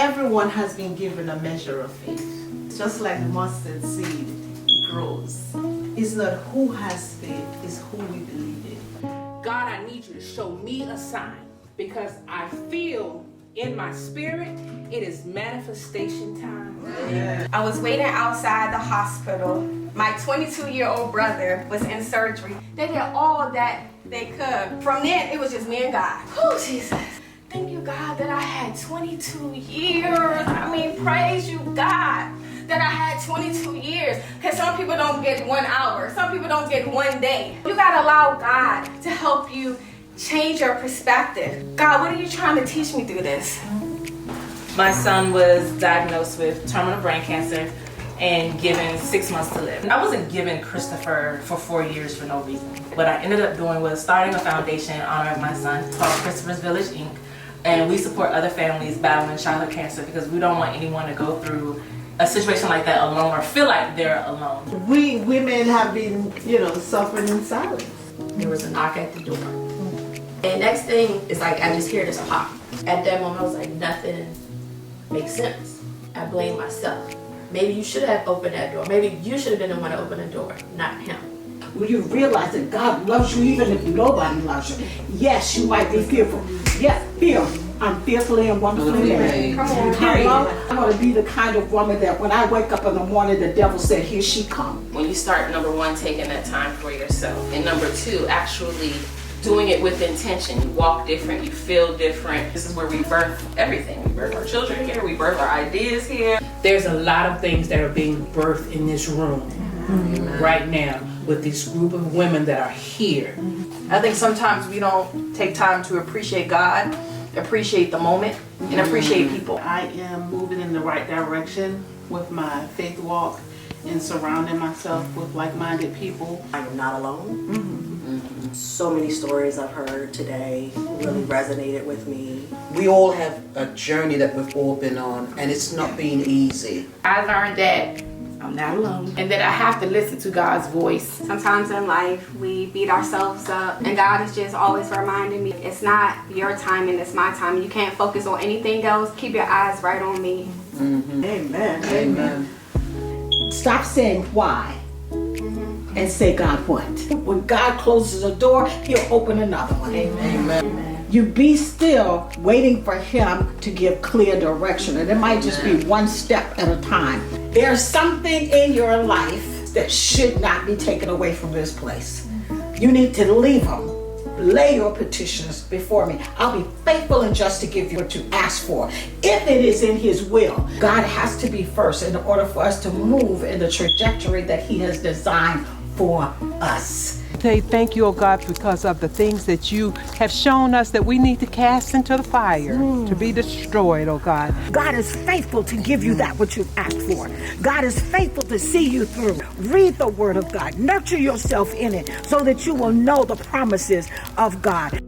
everyone has been given a measure of faith. Just like the mustard seed grows. It's not who has faith, it's who we believe in. God, I need you to show me a sign, because I feel in my spirit it is manifestation time. Yeah. I was waiting outside the hospital. My 22-year-old brother was in surgery. They did all that they could. From then, it was just me and God. Oh, Jesus. Thank you, God, that I had 22 years. I mean, praise you, God, that I had 22 years. Because some people don't get 1 hour. Some people don't get 1 day. You got to allow God to help you change your perspective. God, what are you trying to teach me through this? My son was diagnosed with terminal brain cancer and given 6 months to live. I wasn't given Christopher for 4 years for no reason. What I ended up doing was starting a foundation in honor of my son called Christopher's Village, Inc. And we support other families battling childhood cancer because we don't want anyone to go through a situation like that alone or feel like they're alone. We women have been, suffering in silence. There was a knock at the door. And next thing is like, I just hear this pop. At that moment, I was like, nothing makes sense. I blame myself. Maybe you should have opened that door. Maybe you should have been the one to open the door, not him. When you realize that God loves you even if nobody loves you, yes, you might be fearful. Yes, fear. I'm fearfully and wonderfully made. Come on. I'm going to be the kind of woman that when I wake up in the morning, the devil said, here she comes. When you start, number one, taking that time for yourself, and number two, actually doing it with intention. You walk different, you feel different. This is where we birth everything. We birth our children here, we birth our ideas here. There's a lot of things that are being birthed in this room right now with this group of women that are here. I think sometimes we don't take time to appreciate God, appreciate the moment, and appreciate people. I am moving in the right direction with my faith walk and surrounding myself with like-minded people. I am not alone. So many stories I've heard today really resonated with me. We all have a journey that we've all been on, and it's not been easy. I learned that I'm not alone and that I have to listen to God's voice. Sometimes in life we beat ourselves up and God is just always reminding me it's not your time and it's my time. You can't focus on anything else. Keep your eyes right on me. Amen. Amen. Stop saying why and say, God, what? When God closes a door, he'll open another one. Amen. You be still waiting for him to give clear direction. And it might just be one step at a time. There's something in your life that should not be taken away from this place. You need to leave them. Lay your petitions before me. I'll be faithful and just to give you what you ask for. If it is in his will, God has to be first in order for us to move in the trajectory that he has designed for us. Say thank you, oh God, because of the things that you have shown us that we need to cast into the fire to be destroyed, oh God. God is faithful to give you that which you've asked for. God is faithful to see you through. Read the word of God. Nurture yourself in it so that you will know the promises of God.